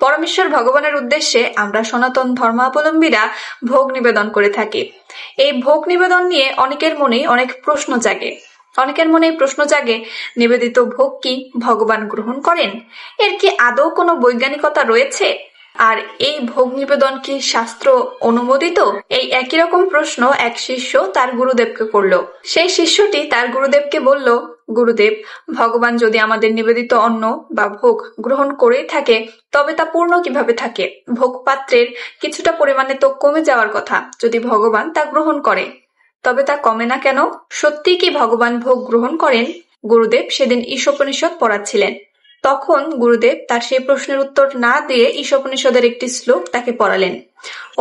পরমেশ্বর ভগবানের উদ্দেশ্যে আমরা সনাতন ধর্মাবলম্বীরা ভোগ নিবেদন করে থাকি। এই ভোগ নিবেদন নিয়ে অনেকের মনেই অনেক প্রশ্ন জাগে। অনেকের মনে প্রশ্ন জাগে, নিবেদিত ভোগ কি ভগবান গ্রহণ করেন? এর কি আদৌ কোনো বৈজ্ঞানিকতা রয়েছে? আর এই ভোগ নিবেদন কি শাস্ত্র অনুমোদিত? এই একই রকম প্রশ্ন এক শিষ্য তার গুরুদেবকে করল। সেই শিষ্যটি তার গুরুদেবকে বলল, গুরুদেব, ভগবান যদি আমাদের নিবেদিত অন্ন বা ভোগ গ্রহণ করেই থাকে, তবে তা পূর্ণ কিভাবে থাকে? ভোগ পাত্রের কিছুটা পরিমাণে তো কমে যাওয়ার কথা। যদি ভগবান তা গ্রহণ করে, তবে তা কমে না কেন? সত্যি কি ভগবান ভোগ গ্রহণ করেন? গুরুদেব সেদিন ঈশোপনিষদ পড়াচ্ছিলেন। তখন গুরুদেব তার সেই প্রশ্নের উত্তর না দিয়ে ঈশোপনিষদের একটি শ্লোক তাকে পড়ালেন।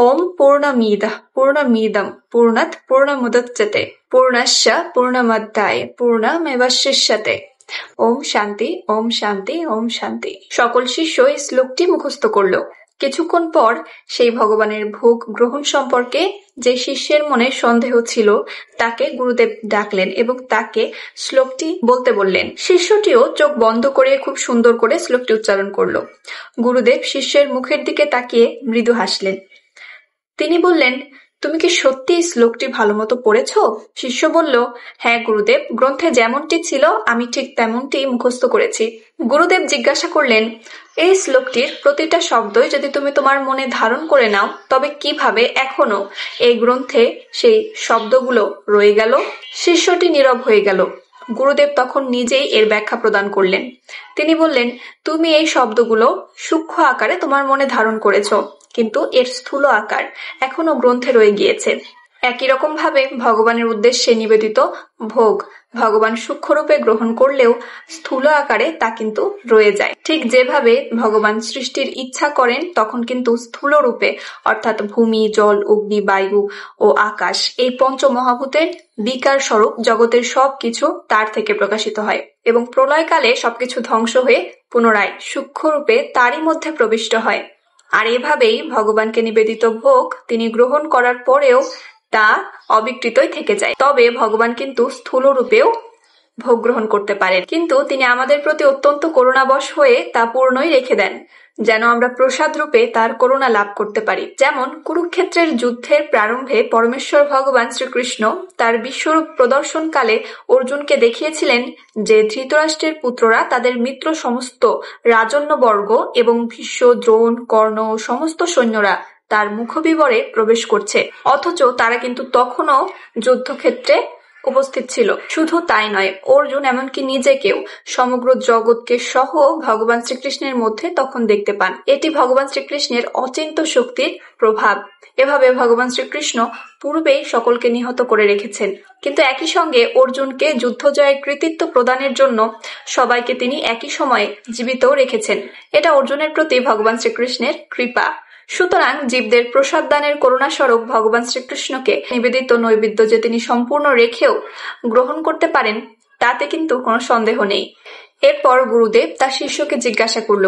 ওম পূর্ণমিদঃ পূর্ণমিদম পূর্ণাৎ পূর্ণমুদচ্যতে পূর্ণস্য পূর্ণমাদায় পূর্ণমেবাবশিষ্যতে। ওম শান্তি, ওম শান্তি, ওম শান্তি। সকল শিষ্য এই শ্লোকটি মুখস্থ করল। কিছুক্ষণ পর সেই ভগবানের ভোগ গ্রহণ সম্পর্কে যে শিষ্যের মনে সন্দেহ ছিল, তাকে গুরুদেব ডাকলেন এবং তাকে শ্লোকটি বলতে বললেন। শিষ্যটিও চোখ বন্ধ করে খুব সুন্দর করে শ্লোকটি উচ্চারণ করল। গুরুদেব শিষ্যের মুখের দিকে তাকিয়ে মৃদু হাসলেন। তিনি বললেন, তুমি কি সত্যি এই শ্লোকটি ভালো মতো পড়েছ? শিষ্য বলল, হ্যাঁ গুরুদেব, গ্রন্থে যেমনটি ছিল আমি ঠিক তেমনটি মুখস্থ করেছি। গুরুদেব জিজ্ঞাসা করলেন, এই শ্লোকটির প্রতিটা শব্দই যদি তুমি তোমার মনে ধারণ করে নাও, তবে কিভাবে এখনো এই গ্রন্থে সেই শব্দগুলো রয়ে গেল? শিষ্যটি নীরব হয়ে গেল। গুরুদেব তখন নিজেই এর ব্যাখ্যা প্রদান করলেন। তিনি বললেন, তুমি এই শব্দগুলো সূক্ষ্ম আকারে তোমার মনে ধারণ করেছ, কিন্তু এর স্থূল আকার এখনো গ্রন্থে রয়ে গিয়েছে। একই রকম ভাবে ভগবানের উদ্দেশ্যে নিবেদিত ভোগ ভগবান সূক্ষ্মরূপে গ্রহণ করলেও স্থূল আকারে তা কিন্তু রয়ে যায়। ঠিক যেভাবে ভগবান সৃষ্টির ইচ্ছা করেন, তখন কিন্তু স্থূল রূপে অর্থাৎ ভূমি, জল, অগ্নি, বায়ু ও আকাশ এই পঞ্চ মহাভূতের বিকার স্বরূপ জগতের সবকিছু তার থেকে প্রকাশিত হয় এবং প্রলয়কালে সবকিছু ধ্বংস হয়ে পুনরায় সূক্ষ্মরূপে তারই মধ্যে প্রবিষ্ট হয়। আর এভাবেই ভগবানকে নিবেদিত ভোগ তিনি গ্রহণ করার পরেও তা অবিকৃতই থেকে যায়। তবে ভগবান কিন্তু স্থূল রূপেও ভোগ গ্রহণ করতে পারেন, কিন্তু তিনি আমাদের প্রতি অত্যন্ত করুণাবশ হয়ে তা পূর্ণই রেখে দেন, যেন আমরা প্রসাদ রূপে তার করুণা লাভ করতে পারি। যেমন কুরুক্ষেত্রের যুদ্ধের প্রারম্ভে পরমেশ্বর ভগবান শ্রীকৃষ্ণ তার বিশ্বরূপ প্রদর্শনকালে অর্জুনকে দেখিয়েছিলেন যে ধৃতরাষ্ট্রের পুত্ররা তাদের মিত্র সমস্ত রাজন্যবর্গ এবং ভীষ্ম, দ্রোণ, কর্ণ ও সমস্ত সৈন্যরা তার মুখবিবরে প্রবেশ করছে, অথচ তারা কিন্তু তখনও যুদ্ধক্ষেত্রে উপস্থিত ছিল। শুধু তাই নয়, অর্জুন এমনকি নিজেকেও সমগ্র জগৎকে সহ ভগবান শ্রীকৃষ্ণের মধ্যে তখন দেখতে পান। এটি ভগবান শ্রীকৃষ্ণের অচিন্ত শক্তির প্রভাব। এভাবে ভগবান শ্রীকৃষ্ণ পূর্বেই সকলকে নিহত করে রেখেছেন, কিন্তু একই সঙ্গে অর্জুনকে যুদ্ধ জয়ের কৃতিত্ব প্রদানের জন্য সবাইকে তিনি একই সময়ে জীবিতও রেখেছেন। এটা অর্জুনের প্রতি ভগবান শ্রীকৃষ্ণের কৃপা। সুতরাং জীবদের প্রসাদ দানের করুণাস্বরূপ ভগবান শ্রীকৃষ্ণকে নিবেদিত নৈবেদ্য যে তিনি সম্পূর্ণ রেখেও গ্রহণ করতে পারেন, তাতে কিন্তু কোনো সন্দেহ নেই। এরপর গুরুদেব তার শিষ্যকে জিজ্ঞাসা করল,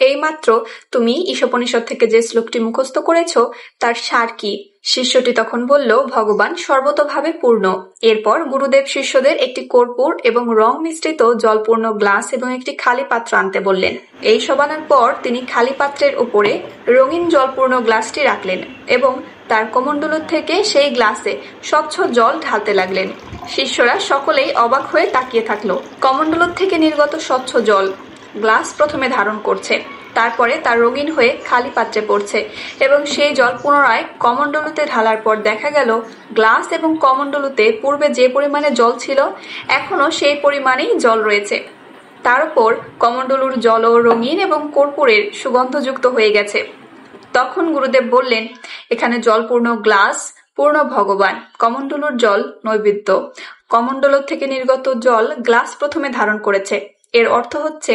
এইমাত্র তুমি ঈশোপনিষদ থেকে যে শ্লোকটি মুখস্থ করেছ, তার সার কি? শিষ্যটি তখন বলল, ভগবান সর্বতোভাবে পূর্ণ। এরপর গুরুদেব শিষ্যদের একটি কর্পূর এবং রং মিশ্রিত জলপূর্ণ গ্লাস এবং একটি খালি পাত্র আনতে বললেন। এই সব আনার পর তিনি খালি পাত্রের উপরে রঙিন জলপূর্ণ গ্লাসটি রাখলেন এবং তার কমণ্ডলু থেকে সেই গ্লাসে স্বচ্ছ জল ঢালতে লাগলেন। শিষ্যরা সকলেই অবাক হয়ে তাকিয়ে থাকলো। কমণ্ডলু থেকে নির্গত স্বচ্ছ জল গ্লাস প্রথমে ধারণ করছে, তারপরে তার রঙিন হয়ে খালি পাত্রে পড়ছে এবং সেই জল পুনরায় কমণ্ডলুতে ঢালার পর দেখা গেল গ্লাস এবং কমণ্ডলুতে পূর্বে যে পরিমাণে জল ছিল, এখনো সেই পরিমাণেই জল রয়েছে। তার উপর কমণ্ডলুর জলও রঙিন এবং কর্পূরের সুগন্ধযুক্ত হয়ে গেছে। তখন গুরুদেব বললেন, এখানে জলপূর্ণ গ্লাস পূর্ণ ভগবান, কমণ্ডলুর জল নৈবেদ্য। কমণ্ডলু থেকে নির্গত জল গ্লাস প্রথমে ধারণ করেছে। এর অর্থ হচ্ছে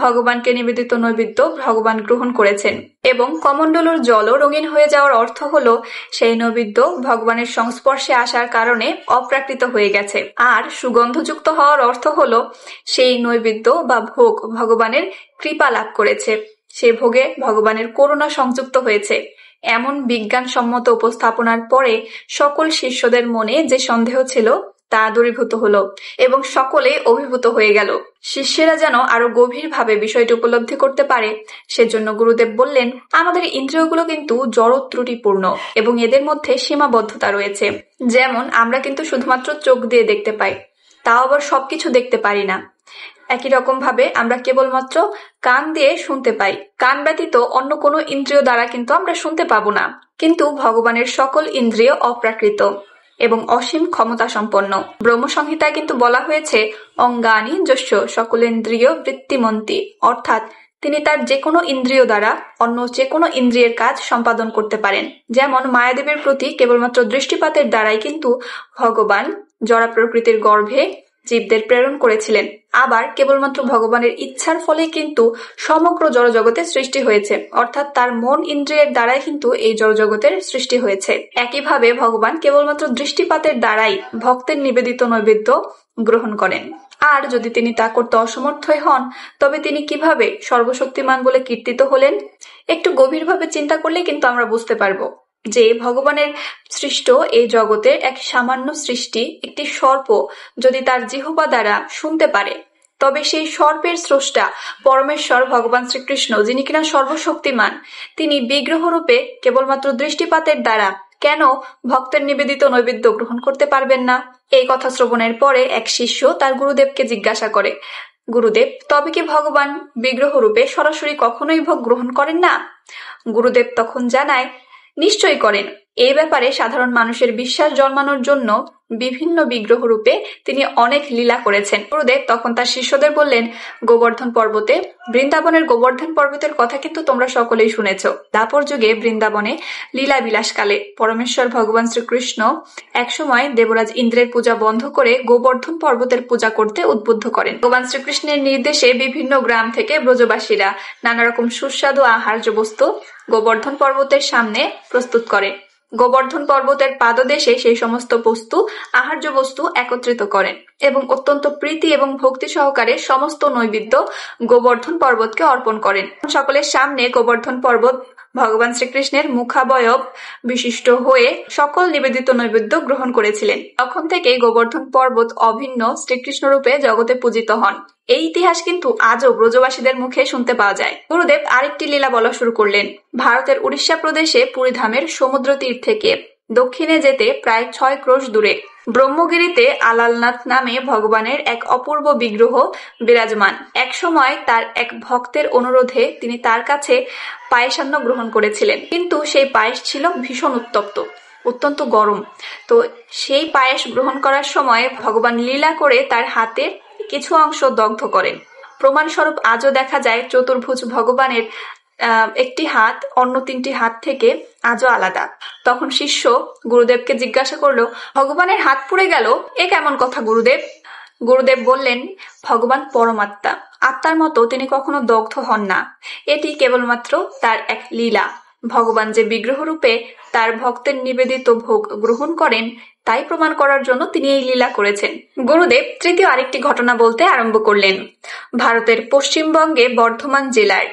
ভগবানকে নিবেদিত নৈবেদ্য ভগবান গ্রহণ করেছেন এবং কমণ্ডলুর জলও রঙিন হয়ে যাওয়ার অর্থ হলো সেই নৈবেদ্য ভগবানের সংস্পর্শে আসার কারণে অপ্রাকৃত হয়ে গেছে। আর সুগন্ধযুক্ত হওয়ার অর্থ হলো সেই নৈবেদ্য বা ভোগ ভগবানের কৃপা লাভ করেছে, সে ভোগে ভগবানের করুণা সংযুক্ত হয়েছে। এমন বিজ্ঞানসম্মত উপস্থাপনার পরে সকল শিষ্যদের মনে যে সন্দেহ ছিল তা দূরীভূত হলো এবং সকলে অভিভূত হয়ে গেল। শিষ্যেরা যেন আরো গভীরভাবে বিষয়টি উপলব্ধি করতে পারে সেজন্য গুরুদেব বললেন, আমাদের ইন্দ্রিয়গুলো কিন্তু জড় ত্রুটিপূর্ণ এবং এদের মধ্যে সীমাবদ্ধতা রয়েছে। যেমন আমরা কিন্তু শুধুমাত্র চোখ দিয়ে দেখতে পাই, তাও আবার সবকিছু দেখতে পারি না। একই রকম ভাবে আমরা কেবলমাত্র কান দিয়ে শুনতে পাই, কান ব্যতীত অন্য কোনো ইন্দ্রিয় দ্বারা কিন্তু আমরা শুনতে পাবো না। কিন্তু ভগবানের সকল ইন্দ্রিয় অপ্রাকৃত এবং অসীম ক্ষমতা সম্পন্ন। ব্রহ্মসংহিতায় কিন্তু বলা হয়েছে, অঙ্গানি যস্য সকলেন্দ্রিয় বৃত্তিমন্তি, অর্থাৎ তিনি তার যে কোনো ইন্দ্রিয় দ্বারা অন্য যে কোনো ইন্দ্রিয়ের কাজ সম্পাদন করতে পারেন। যেমন মায়াদেবের প্রতি কেবলমাত্র দৃষ্টিপাতের দ্বারাই কিন্তু ভগবান জড়া প্রকৃতির গর্ভে জীবদের প্রেরণ করেছিলেন। আবার কেবলমাত্র ভগবানের ইচ্ছার ফলে কিন্তু সমগ্র জড়জগতের সৃষ্টি হয়েছে, অর্থাৎ তার মন ইন্দ্রিয়ের দ্বারাই কিন্তু এই জড়জগতের সৃষ্টি হয়েছে। একইভাবে ভগবান কেবলমাত্র দৃষ্টিপাতের দ্বারাই ভক্তের নিবেদিত নৈবেদ্য গ্রহণ করেন। আর যদি তিনি তা করতে অসমর্থই হন, তবে তিনি কিভাবে সর্বশক্তিমান বলে কীর্তিত হলেন? একটু গভীরভাবে চিন্তা করলে কিন্তু আমরা বুঝতে পারবো যে ভগবানের সৃষ্ট এই জগতের এক সামান্য সৃষ্টি, একটি সর্প যদি তার জিহ্বা দ্বারা শুনতে পারে, তবে সেই সর্পের স্রষ্টা পরমেশ্বর ভগবান শ্রীকৃষ্ণ, যিনি কিনা সর্বশক্তিমান, তিনি বিগ্রহ রূপে কেবলমাত্র দৃষ্টিপাতের দ্বারা কেন ভক্তের নিবেদিত নৈবেদ্য গ্রহণ করতে পারবেন না? এই কথা শ্রবণের পরে এক শিষ্য তার গুরুদেবকে জিজ্ঞাসা করে, গুরুদেব, তবে কি ভগবান বিগ্রহ রূপে সরাসরি কখনোই ভোগ গ্রহণ করেন না? গুরুদেব তখন জানায়, নিশ্চয়ই করেন। এই ব্যাপারে সাধারণ মানুষের বিশ্বাস জন্মানোর জন্য বিভিন্ন বিগ্রহ রূপে তিনি অনেক লীলা করেছেন। গুরুদেব তখন তার শিষ্যদের বললেন, গোবর্ধন পর্বতে, বৃন্দাবনের গোবর্ধন পর্বতের কথা কিন্তু তোমরা সকলেই শুনেছ। দাপর যুগে বৃন্দাবনে লীলা বিলাসকালে পরমেশ্বর ভগবান শ্রীকৃষ্ণ একসময় দেবরাজ ইন্দ্রের পূজা বন্ধ করে গোবর্ধন পর্বতের পূজা করতে উদ্বুদ্ধ করেন। ভগবান শ্রীকৃষ্ণের নির্দেশে বিভিন্ন গ্রাম থেকে ব্রজবাসীরা নানা রকম সুস্বাদু আহার্য বস্তু গোবর্ধন পর্বতের সামনে প্রস্তুত করে। গোবর্ধন পর্বতের পাদদেশে সেই সমস্ত বস্তু, আহার্য বস্তু একত্রিত করেন এবং অত্যন্ত প্রীতি এবং ভক্তি সহকারে সমস্ত নৈবেদ্য গোবর্ধন পর্বতকে অর্পণ করেন। সকলের সামনে গোবর্ধন পর্বত ভগবান শ্রীকৃষ্ণের মুখাবয়ব বিশিষ্ট হয়ে সকল নিবেদিত নৈবেদ্য গ্রহণ করেছিলেন। তখন থেকে গোবর্ধন পর্বত অভিন্ন শ্রীকৃষ্ণ রূপে জগতে পূজিত হন। এই ইতিহাস কিন্তু আজও ব্রজবাসীদের মুখে শুনতে পাওয়া যায়। গুরুদেব আরেকটি লীলা বলা শুরু করলেন। ভারতের উড়িষ্যা প্রদেশে পুরীধামের সমুদ্র তীর থেকে দক্ষিণে যেতে প্রায় 6 ক্রোশ দূরে ব্রহ্মগিরিতে আলালনাথ নামে ভগবানের এক অপূর্ব বিগ্রহ বিরাজমান। এক সময় তার এক ভক্তের অনুরোধে তিনি তার কাছে পায়েসান্ন গ্রহণ করেছিলেন, কিন্তু সেই পায়েস ছিল ভীষণ উত্তপ্ত, অত্যন্ত গরম। তো সেই পায়েস গ্রহণ করার সময় ভগবান লীলা করে তার হাতের কিছু অংশ দগ্ধ করেন। প্রমাণস্বরূপ আজও দেখা যায় চতুর্ভুজ ভগবানের একটি হাত অন্য 3টি হাত থেকে আজও আলাদা। তখন শিষ্য গুরুদেবকে জিজ্ঞাসা করলো, ভগবানের হাত পুড়ে গেল, এ কেমন কথা গুরুদেব? গুরুদেব বললেন, ভগবান পরমাত্মা, আত্মার মতো তিনি কখনো দগ্ধ হন না। এটি কেবলমাত্র তার এক লীলা। ভগবান যে বিগ্রহ রূপে তার ভক্তের নিবেদিত ভোগ গ্রহণ করেন, তাই প্রমাণ করার জন্য তিনি এই লীলা করেছেন। গুরুদেব তৃতীয় আরেকটি ঘটনা বলতে আরম্ভ করলেন। ভারতের পশ্চিমবঙ্গে বর্ধমান জেলার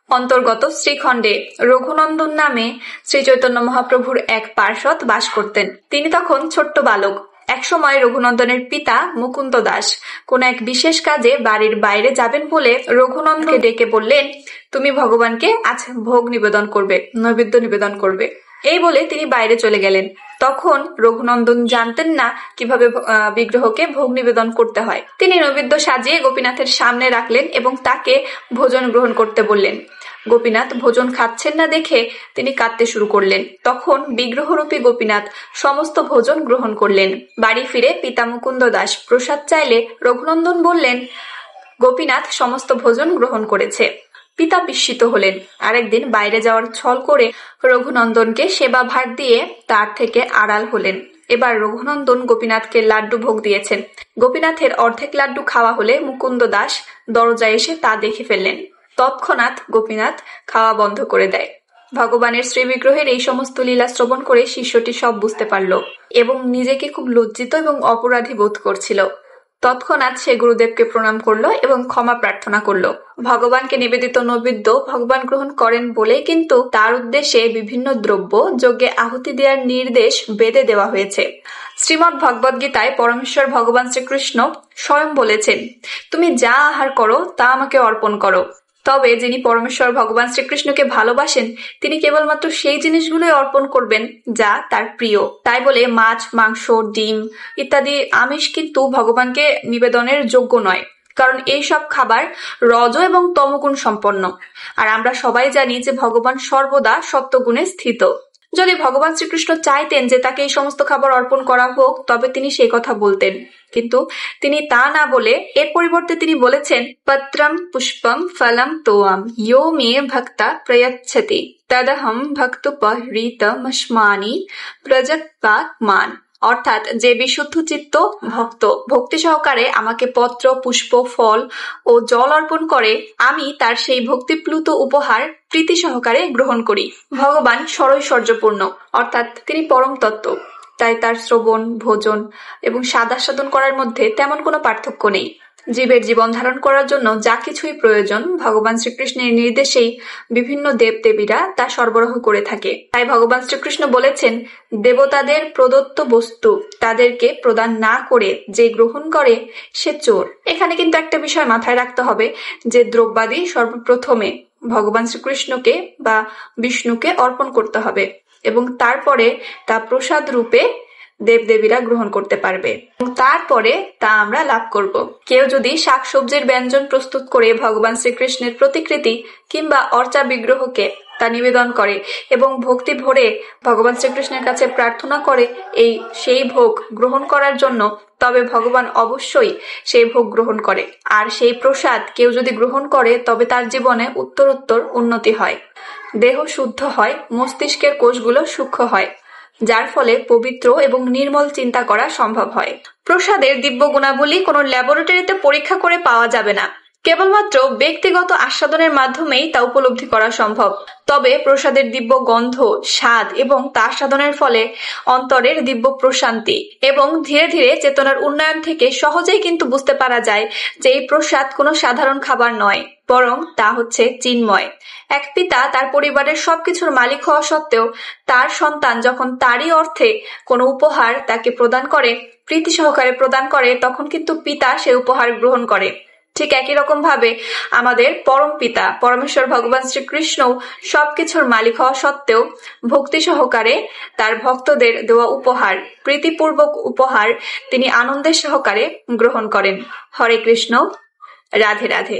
অন্তর্গত শ্রীখণ্ডে রঘুনন্দন নামে শ্রী চৈতন্য মহাপ্রভুর এক পার্ষদ বাস করতেন। তিনি তখন ছোট্ট বালক। একসময় রঘুনন্দনের পিতা মুকুন্দ দাস কোন এক বিশেষ কাজে বাড়ির বাইরে যাবেন বলে রঘুনন্দনকে ডেকে বললেন, তুমি ভগবানকে আজ ভোগ নিবেদন করবে, নৈবেদ্য নিবেদন করবে। এই বলে তিনি বাইরে চলে গেলেন। তখন রঘুনন্দন জানতেন না কিভাবে বিগ্রহকে ভোগ নিবেদন করতে হয়। তিনি নৈবেদ্য সাজিয়ে গোপীনাথের সামনে রাখলেন এবং তাকে ভোজন গ্রহণ করতে বললেন। গোপীনাথ ভোজন খাচ্ছেন না দেখে তিনি কাঁদতে শুরু করলেন। তখন বিগ্রহরূপী গোপীনাথ সমস্ত ভোজন গ্রহণ করলেন। বাড়ি ফিরে পিতা মুকুন্দ দাস প্রসাদ চাইলে রঘুনন্দন বললেন, গোপীনাথ সমস্ত ভোজন গ্রহণ করেছে। পিতা বিস্মিত হলেন। আরেকদিন বাইরে যাওয়ার ছল করে রঘুনন্দনকে সেবা ভার দিয়ে তার থেকে আড়াল হলেন। এবার রঘুনন্দন গোপীনাথকে লাড্ডু ভোগ দিয়েছেন। গোপীনাথের অর্ধেক লাড্ডু খাওয়া হলে মুকুন্দ দাস দরজায় এসে তা দেখে ফেললেন। তৎক্ষণাৎ গোপীনাথ খাওয়া বন্ধ করে দেয়। ভগবানের শ্রীবিগ্রহের এই সমস্ত লীলা শ্রবণ করে শিষ্যটি সব বুঝতে পারল এবং নিজেকে খুব লজ্জিত এবং অপরাধী বোধ করছিল। তৎক্ষণাৎ সে গুরুদেবকে প্রণাম করলো এবং ক্ষমা প্রার্থনা করলো। ভগবানকে নিবেদিত নৈবেদ্য ভগবান গ্রহণ করেন বলেই কিন্তু তার উদ্দেশ্যে বিভিন্ন দ্রব্য যজ্ঞে আহুতি দেওয়ার নির্দেশ বেদে দেওয়া হয়েছে। শ্রীমদ্ ভগবদ গীতায় পরমেশ্বর ভগবান শ্রীকৃষ্ণ স্বয়ং বলেছেন, তুমি যা আহার করো তা আমাকে অর্পণ করো। তবে যিনি পরমেশ্বর ভগবান শ্রীকৃষ্ণকে ভালোবাসেন তিনি কেবলমাত্র সেই জিনিসগুলোই অর্পণ করবেন যা তার প্রিয়। তাই বলে মাছ, মাংস, ডিম ইত্যাদি আমিষ কিন্তু ভগবানকে নিবেদনের যোগ্য নয়, কারণ এই সব খাবার রজ এবং তমগুণ সম্পন্ন। আর আমরা সবাই জানি যে ভগবান সর্বদা সত্যগুণে স্থিত। যদি ভগবান শ্রীকৃষ্ণ চাইতেন যে তাকে এই সমস্ত খাবার অর্পণ করা হোক তবে তিনি সেই কথা বলতেন, কিন্তু তিনি তা না বলে এর পরিবর্তে তিনি বলেছেন, পত্রম পুষ্পম ফলম তোয়াম ইয়ো মে ভক্তা প্রয়চ্ছতি তদহম ভক্তোপহৃতমস্মানি প্রজৎপাকমান। অর্থাৎ যে বিশুদ্ধ চিত্ত ভক্ত ভক্তি সহকারে আমাকে পত্র, পুষ্প, ফল ও জল অর্পণ করে আমি তার সেই ভক্তিপ্লুত উপহার প্রীতি সহকারে গ্রহণ করি। ভগবান সরৈশ্বর্যপূর্ণ, অর্থাৎ তিনি পরম তত্ত্ব। তাই তার শ্রবণ, ভোজন এবং স্বাদাস্বাদন করার মধ্যে তেমন কোনো পার্থক্য নেই। জীবের জীবন ধারণ করার জন্য যা কিছুই প্রয়োজন ভগবান শ্রীকৃষ্ণের নির্দেশেই বিভিন্ন দেবদেবীরা তা সরবরাহ করে থাকে। তাই ভগবান শ্রীকৃষ্ণ বলেছেন, দেবতাদের প্রদত্ত বস্তু তাদেরকে প্রদান না করে যে গ্রহণ করে সে চোর। এখানে কিন্তু একটা বিষয় মাথায় রাখতে হবে যে দ্রব্যাদি সর্বপ্রথমে ভগবান শ্রীকৃষ্ণকে বা বিষ্ণুকে অর্পণ করতে হবে এবং তারপরে তা প্রসাদ রূপে দেবদেবীরা গ্রহণ করতে পারবে, তারপরে তা আমরা লাভ করব। কেউ যদি শাকসবজির ব্যঞ্জন প্রস্তুত করে ভগবান শ্রীকৃষ্ণের প্রতিকৃতি কিংবা অর্চা বিগ্রহকে তা নিবেদন করে এবং ভক্তি ভরে ভগবান শ্রীকৃষ্ণের কাছে প্রার্থনা করে সেই ভোগ গ্রহণ করার জন্য, তবে ভগবান অবশ্যই সেই ভোগ গ্রহণ করে। আর সেই প্রসাদ কেউ যদি গ্রহণ করে তবে তার জীবনে উত্তরোত্তর উন্নতি হয়, দেহ শুদ্ধ হয়, মস্তিষ্কের কোষগুলো সূক্ষ্ম হয়, যার ফলে পবিত্র এবং নির্মল চিন্তা করা সম্ভব হয়। প্রসাদের দিব্য গুণাবলী কোনো ল্যাবরেটরিতে পরীক্ষা করে পাওয়া যাবে না, কেবলমাত্র ব্যক্তিগত আস্বাদনের মাধ্যমেই তা উপলব্ধি করা সম্ভব। তবে প্রসাদের দিব্য গন্ধ, স্বাদ এবং তা আস্বাদনের ফলে অন্তরের দিব্য প্রশান্তি এবং ধীরে ধীরে চেতনার উন্নয়ন থেকে সহজেই কিন্তু বুঝতে পারা যায় যে এই প্রসাদ কোনো সাধারণ খাবার নয়, বরং তা হচ্ছে চিন্ময়। এক পিতা তার পরিবারের সবকিছুর মালিক হওয়া সত্ত্বেও তার সন্তান যখন তারই অর্থে কোনো উপহার তাকে প্রদান করে, প্রীতি সহকারে প্রদান করে, তখন কিন্তু পিতা সে উপহার গ্রহণ করে। ঠিক একই রকম ভাবে আমাদের পরম পিতা পরমেশ্বর ভগবান শ্রীকৃষ্ণ সবকিছুর মালিক হওয়া সত্ত্বেও ভক্তি সহকারে তার ভক্তদের দেওয়া উপহার, প্রীতিপূর্বক উপহার তিনি আনন্দের সহকারে গ্রহণ করেন। হরে কৃষ্ণ, রাধে রাধে।